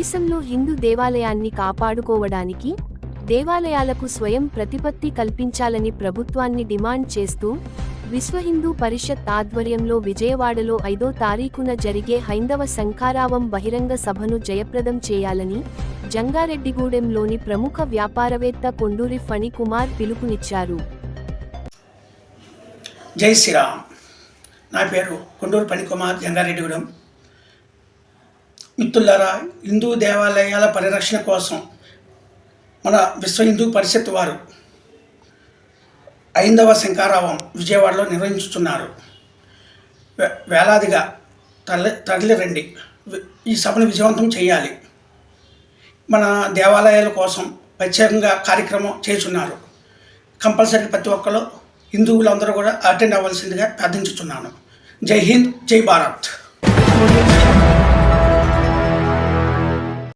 దేశంలో హిందూ దేవాలయాన్ని కాపాడుకోవడానికి దేవాలయాలకు స్వయం ప్రతిపత్తి కల్పించాలని ప్రభుత్వాన్ని డిమాండ్ చేస్తూ విశ్వ హిందూ పరిషత్ ఆధ్వర్యంలో విజయవాడలో 5వ తారీఖున జరిగే హైందవ శంఖారావం బహిరంగ సభను జయప్రదం చేయాలని జంగారెడ్డిగూడెంలోని ప్రముఖ వ్యాపారవేత్త కొండూరి ఫణికుమార్ పిలుపునిచ్చారు. జై శ్రీరామ్. నా పేరు కొండూరి ఫణికుమార్, జంగారెడ్డిగూడెం. మిత్రులారా, హిందూ దేవాలయాల పరిరక్షణ కోసం మన విశ్వ హిందూ పరిషత్ వారు హైందవ శంఖారావం విజయవాడలో నిర్వహించుతున్నారు. వేలాదిగా తరలి రండి, ఈ సభను విజయవంతం చేయాలి. మన దేవాలయాల కోసం ప్రత్యేకంగా కార్యక్రమం చేస్తున్నారు. కంపల్సరీ ప్రతి ఒక్కరు హిందువులందరూ కూడా అటెండ్ అవ్వాల్సిందిగా ప్రార్థించుతున్నాను. జై హింద్, జై భారత్.